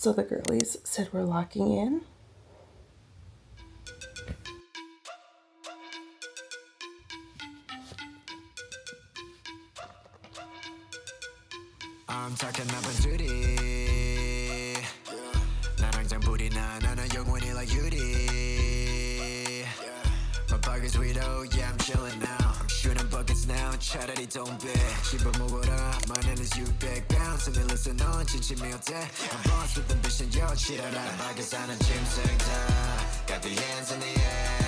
So the girlies said we're locking in. I'm talking about duty. 나랑 장불이나 나는 영원히 like Yuri. My pockets widow, yeah I'm chilling now. I'm shooting buckets now, 차라리 don't bet. 씹어먹어라, my name is 600 pounds. And listen on, 진심이 어때? I'm boss with ambition, yo, 치러라. 밖에 사는 짐승다. Got the hands in the air.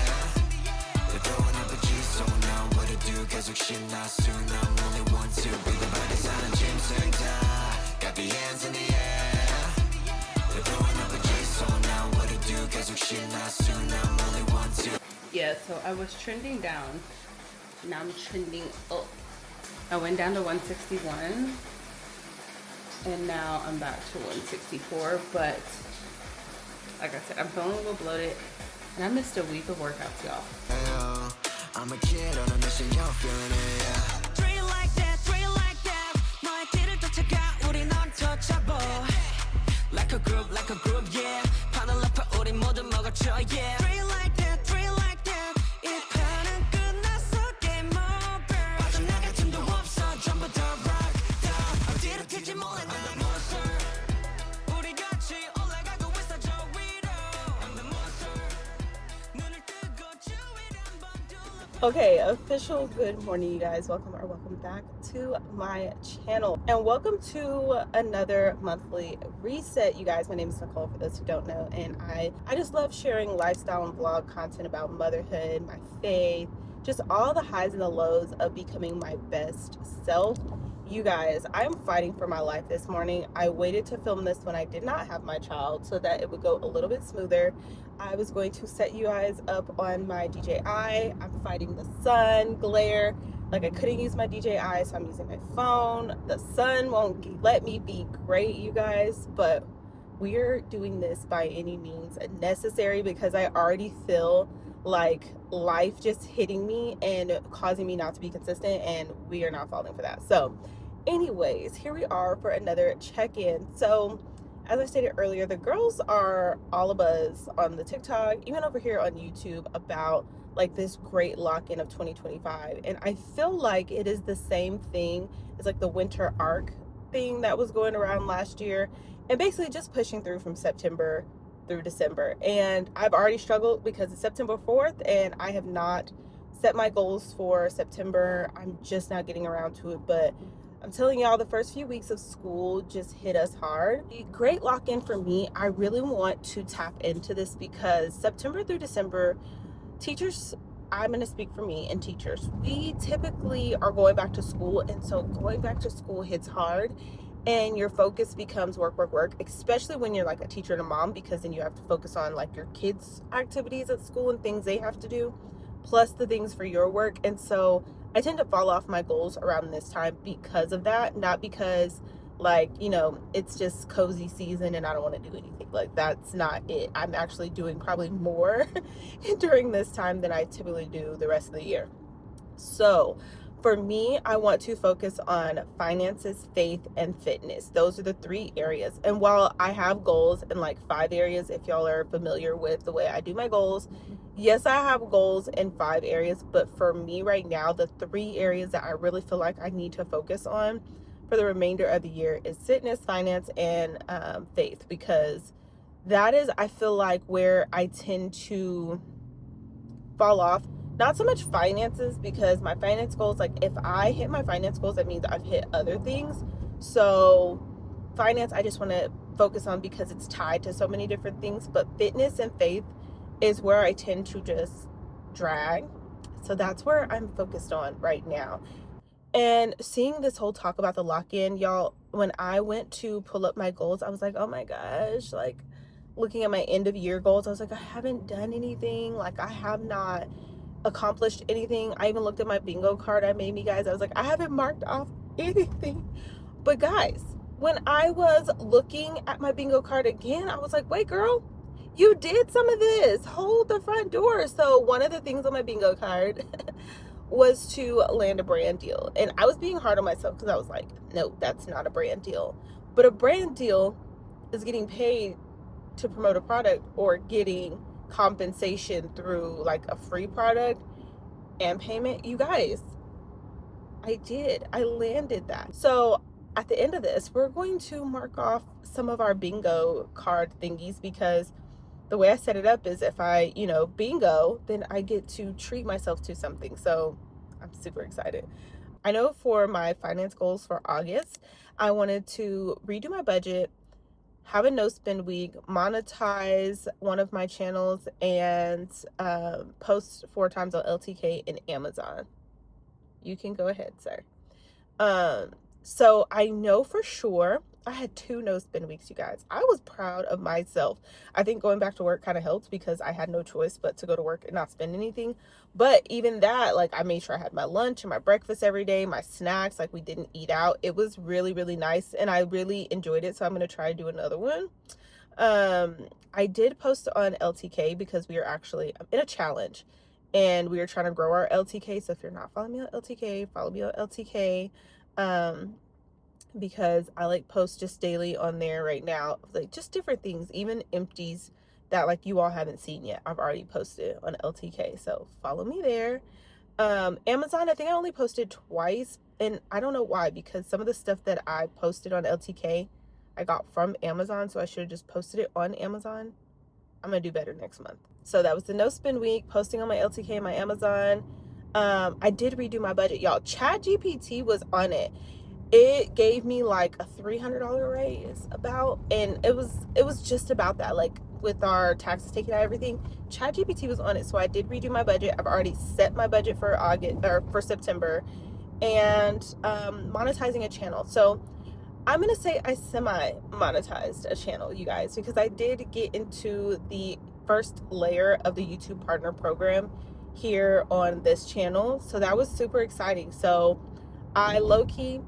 They're throwing up a G, so now what to do? 계속 신나 soon, I'm only one to be the 밖에 사는 짐승다. Got the hands in the air. They're throwing up a G, so now what to do? 계속 신나 soon, I'm only one to. Yeah, so I was trending down. Now I'm trending up. I went down to 161. And now I'm back to 164. But like I said, I'm feeling a little bloated. And I missed a week of workouts, y'all. I'm a kid on a mission, you're feeling it, yeah. Treat like that, 너의 길을 쫓아가, 우린 untouchable. Like a group, yeah. 판을 엎어, 우리 모두 먹어줘, yeah. Treat like that, 이 판은 끝났어, game over. 빠져나갈 틈도 없어, 전부 다 rock down. 어디로 튈지 몰라, I'm the monster. 우리 같이 올라가고 있어, 저 위로. I'm the monster. 눈을 뜨고 주위를 한번 둘러봐. Okay, official good morning, you guys. Welcome back to my channel. And welcome to another monthly reset, you guys. My name is Nichole, for those who don't know. And I just love sharing lifestyle and vlog content about motherhood, my faith, just all the highs and the lows of becoming my best self. You guys, I'm fighting for my life this morning. I waited to film this when I did not have my child so that it would go a little bit smoother. I was going to set you guys up on my DJI. I'm fighting the sun glare. Like, I couldn't use my DJI, so I'm using my phone. The sun won't let me be great, you guys, but we're doing this by any means necessary because I already feel like life just hitting me and causing me not to be consistent, and we are not falling for that. So anyways, here we are for another check-in. So as I stated earlier, the girls are all abuzz on the TikTok, even over here on YouTube, about like this great lock-in of 2025. And I feel like it is the same thing as like the winter arc thing that was going around last year, and basically just pushing through from September through December. And I've already struggled because it's September 4th and I have not set my goals for September. I'm just not getting around to it, but I'm telling y'all, the first few weeks of school just hit us hard. The great lock-in for me, I really want to tap into this because September through December, teachers, I'm going to speak for me and teachers, we typically are going back to school, and so going back to school hits hard and your focus becomes work, especially when you're like a teacher and a mom, because then you have to focus on like your kids' activities at school and things they have to do, plus the things for your work. And so I tend to fall off my goals around this time because of that, not because like, you know, it's just cozy season and I don't want to do anything. Like, that's not it. I'm actually doing probably more during this time than I typically do the rest of the year. So for me, I want to focus on finances, faith, and fitness. Those are the 3 areas. And while I have goals in like 5 areas, if y'all are familiar with the way I do my goals, yes, I have goals in 5 areas, but for me right now, the 3 areas that I really feel like I need to focus on for the remainder of the year is fitness, finance, and faith, because that is, I feel like, where I tend to fall off. Not so much finances, because my finance goals, like if I hit my finance goals, that means I've hit other things. So finance, I just want to focus on because it's tied to so many different things. But fitness and faith is where I tend to just drag. So that's where I'm focused on right now. And seeing this whole talk about the lock-in, y'all, when I went to pull up my goals, I was like, oh my gosh, like looking at my end of year goals, I was like, I haven't done anything. Like, I have not accomplished anything. I even looked at my bingo card I made me, guys. I was like, I haven't marked off anything. But guys, when I was looking at my bingo card again, I was like, wait, girl, you did some of this. Hold the front door. So one of the things on my bingo card was to land a brand deal. And I was being hard on myself because I was like, no, that's not a brand deal. But a brand deal is getting paid to promote a product or getting compensation through like a free product and payment. You guys, I landed that. So at the end of this, we're going to mark off some of our bingo card thingies, because the way I set it up is if I, bingo, then I get to treat myself to something. So I'm super excited. I know for my finance goals for August, I wanted to redo my budget, have a no spend week, monetize one of my channels, and post 4 times on LTK and Amazon. You can go ahead, sir. So I know for sure I had 2 no spend weeks, you guys. I was proud of myself. I think going back to work kind of helped because I had no choice but to go to work and not spend anything. But even that, like, I made sure I had my lunch and my breakfast every day, my snacks, like we didn't eat out. It was really, really nice and I really enjoyed it. So I'm going to try to do another one. I did post on LTK because we are actually in a challenge and we are trying to grow our LTK. So if you're not following me on LTK, follow me on LTK. Because I like post just daily on there right now, like just different things, even empties that like you all haven't seen yet. I've already posted on LTK, so follow me there. Amazon, I think I only posted twice, and I don't know why, because some of the stuff that I posted on LTK I got from Amazon, so I should have just posted it on Amazon. I'm gonna do better next month. So that was the no spend week, posting on my LTK and my Amazon. I did redo my budget, y'all. ChatGPT was on it. It gave me like a $300 raise about, and it was just about that, like with our taxes taken out, everything. ChatGPT was on it. So I did redo my budget. I've already set my budget for August, or for September, and monetizing a channel. So I'm gonna say I semi-monetized a channel, you guys, because I did get into the first layer of the YouTube partner program here on this channel. So that was super exciting. So I low-key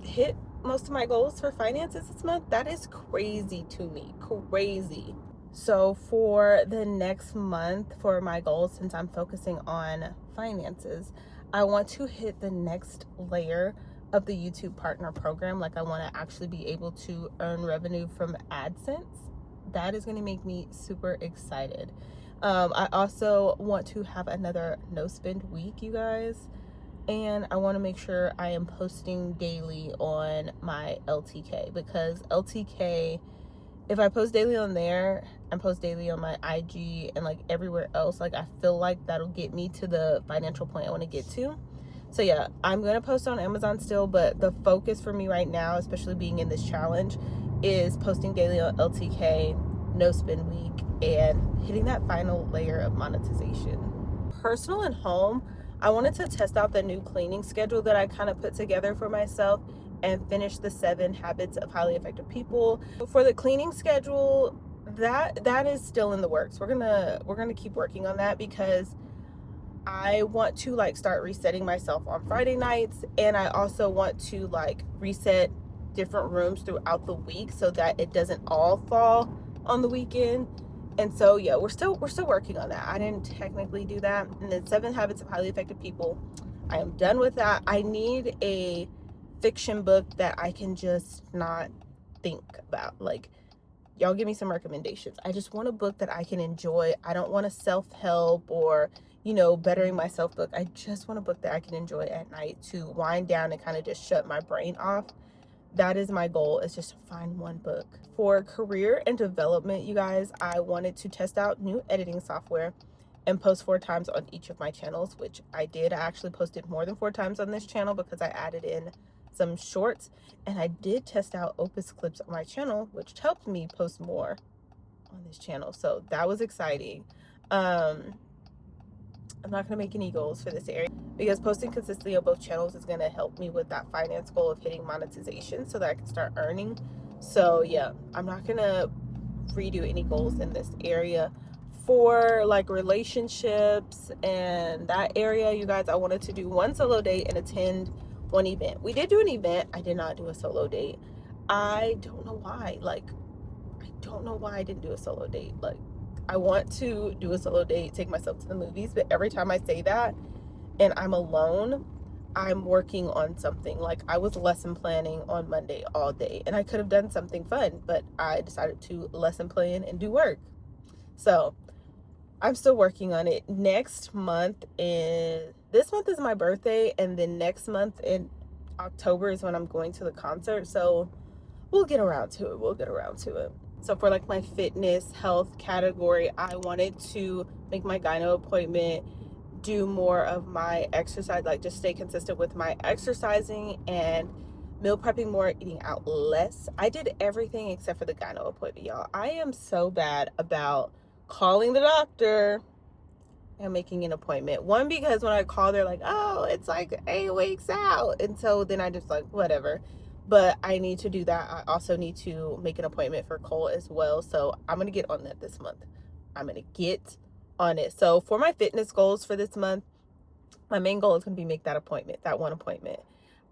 hit most of my goals for finances this month. That is crazy to me, crazy. So for the next month, for my goals, since I'm focusing on finances, I want to hit the next layer of the YouTube partner program. Like, I want to actually be able to earn revenue from AdSense. That is going to make me super excited. I also want to have another no spend week, you guys. And I want to make sure I am posting daily on my LTK, because LTK, if I post daily on there and post daily on my IG and like everywhere else, like I feel like that'll get me to the financial point I want to get to. So yeah, I'm going to post on Amazon still, but the focus for me right now, especially being in this challenge, is posting daily on LTK, no spend week, and hitting that final layer of monetization. Personal and home, I wanted to test out the new cleaning schedule that I kind of put together for myself and finish the 7 habits of highly effective people. For the cleaning schedule, that is still in the works. We're gonna keep working on that, because I want to like start resetting myself on Friday nights, and I also want to like reset different rooms throughout the week so that it doesn't all fall on the weekend. And so yeah, we're still working on that. I didn't technically do that. And then 7 habits of highly effective people, I am done with that. I need a fiction book that I can just not think about. Like, y'all give me some recommendations. I just want a book that I can enjoy. I don't want a self-help or, bettering myself book. I just want a book that I can enjoy at night to wind down and kind of just shut my brain off. That is my goal, is just to find one book. For career and development, you guys, I wanted to test out new editing software and post 4 times on each of my channels, which I did. I actually posted more than 4 times on this channel because I added in some shorts, and I did test out Opus clips on my channel, which helped me post more on this channel. So that was exciting. I'm not going to make any goals for this area because posting consistently on both channels is going to help me with that finance goal of hitting monetization so that I can start earning. So yeah, I'm not going to redo any goals in this area. For like relationships and that area, you guys, I wanted to do 1 solo date and attend 1 event. We did do an event. I did not do a solo date. I don't know why. I don't know why I didn't do a solo date. I want to do a solo date, take myself to the movies, but every time I say that and I'm alone, I'm working on something. Like, I was lesson planning on Monday all day, and I could have done something fun, but I decided to lesson plan and do work. So I'm still working on it. Next month this month is my birthday, and then next month in October is when I'm going to the concert. So we'll get around to it. So for like my fitness health category, I wanted to make my gyno appointment, do more of my exercise, like just stay consistent with my exercising and meal prepping more, eating out less. I did everything except for the gyno appointment, y'all. I am so bad about calling the doctor and making an appointment. One, because when I call, they're like, oh, it's like 8 weeks out. And so then I just like, whatever. But I need to do that. I also need to make an appointment for Cole as well. So I'm going to get on that this month. I'm going to get on it. So for my fitness goals for this month, my main goal is going to be make that appointment, that one appointment.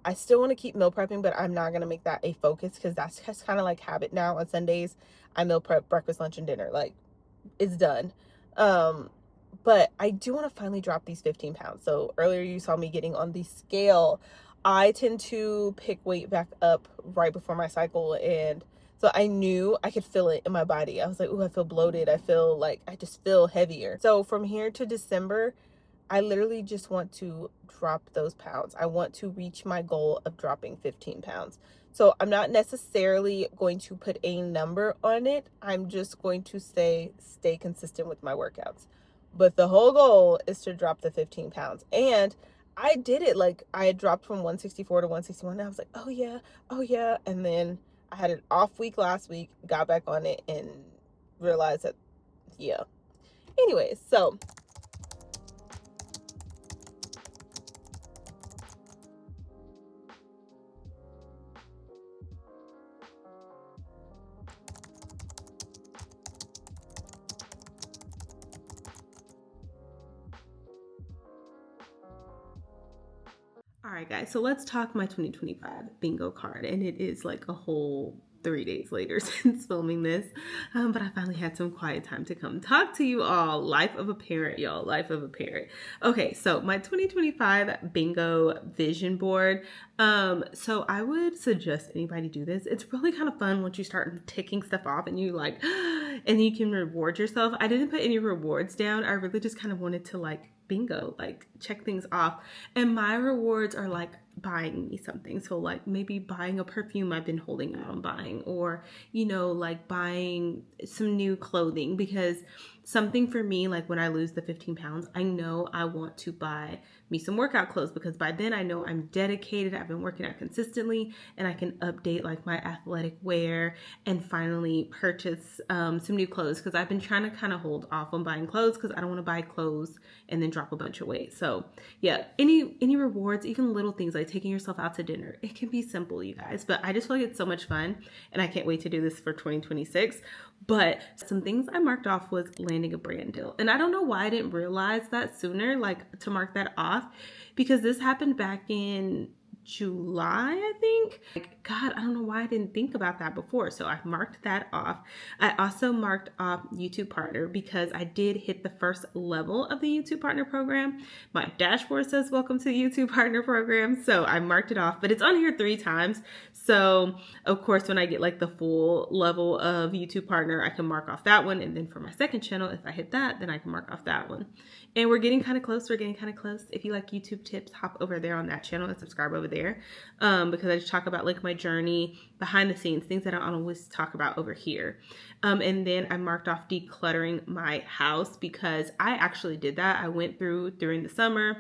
I still want to keep meal prepping, but I'm not going to make that a focus because that's just kind of like habit now. On Sundays, I meal prep breakfast, lunch, and dinner. Like, it's done. But I do want to finally drop these 15 pounds. So earlier you saw me getting on the scale. I tend to pick weight back up right before my cycle, and so I knew I could feel it in my body. I was like, oh, I feel bloated. I feel like I just feel heavier. So from here to December, I literally just want to drop those pounds. I want to reach my goal of dropping 15 pounds. So I'm not necessarily going to put a number on it. I'm just going to stay consistent with my workouts. But the whole goal is to drop the 15 pounds. And I did it. Like, I had dropped from 164 to 161. And I was like, oh yeah. And then I had an off week last week, got back on it and realized that, yeah. Anyways, so all right, guys, so let's talk my 2025 bingo card. And it is like a whole 3 days later since filming this. But I finally had some quiet time to come talk to you all. Life of a parent, y'all. Life of a parent. Okay, so my 2025 bingo vision board. So I would suggest anybody do this. It's really kind of fun once you start ticking stuff off and you like, and you can reward yourself. I didn't put any rewards down. I really just kind of wanted to like bingo, like check things off. And my rewards are like buying me something. So like maybe buying a perfume I've been holding out on buying, or, you know, like buying some new clothing, because something for me, like when I lose the 15 pounds, I know I want to buy me some workout clothes, because by then I know I'm dedicated, I've been working out consistently, and I can update like my athletic wear and finally purchase some new clothes, because I've been trying to kind of hold off on buying clothes because I don't want to buy clothes and then drop a bunch of weight. So yeah, any rewards, even little things like taking yourself out to dinner, it can be simple, you guys, but I just feel like it's so much fun and I can't wait to do this for 2026. But some things I marked off was landing a brand deal. And I don't know why I didn't realize that sooner, like to mark that off, because this happened back in July, I think. Like, God, I don't know why I didn't think about that before. So I marked that off. I also marked off YouTube partner because I did hit the first level of the YouTube partner program. My dashboard says welcome to the YouTube partner program. So I marked it off, but it's on here 3 times. So of course, when I get like the full level of YouTube partner, I can mark off that one. And then for my second channel, if I hit that, then I can mark off that one. And we're getting kind of close. If you like YouTube tips, hop over there on that channel and subscribe over there. Because I just talk about like my journey behind the scenes, things that I don't always talk about over here. And then I marked off decluttering my house, because I actually did that. I went through during the summer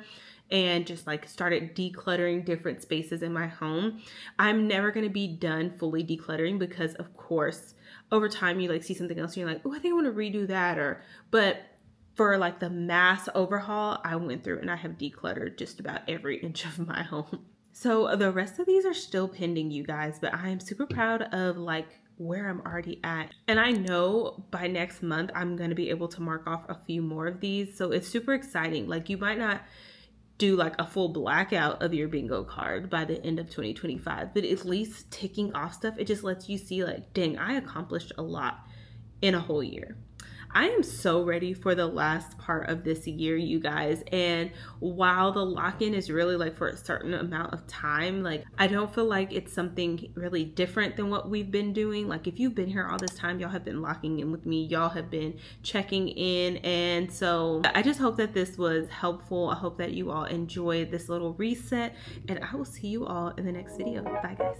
and just like started decluttering different spaces in my home. I'm never going to be done fully decluttering, because of course, over time you like see something else and you're like, oh, I think I want to redo that. But for like the mass overhaul, I went through and I have decluttered just about every inch of my home. So the rest of these are still pending, you guys, but I am super proud of like where I'm already at. And I know by next month, I'm going to be able to mark off a few more of these. So it's super exciting. Like, you might not do like a full blackout of your bingo card by the end of 2025, but at least ticking off stuff, it just lets you see like, dang, I accomplished a lot in a whole year. I am so ready for the last part of this year, you guys. And while the lock-in is really like for a certain amount of time, like I don't feel like it's something really different than what we've been doing. Like if you've been here all this time, y'all have been locking in with me, y'all have been checking in. And so I just hope that this was helpful. I hope that you all enjoyed this little reset, and I will see you all in the next video. Bye guys.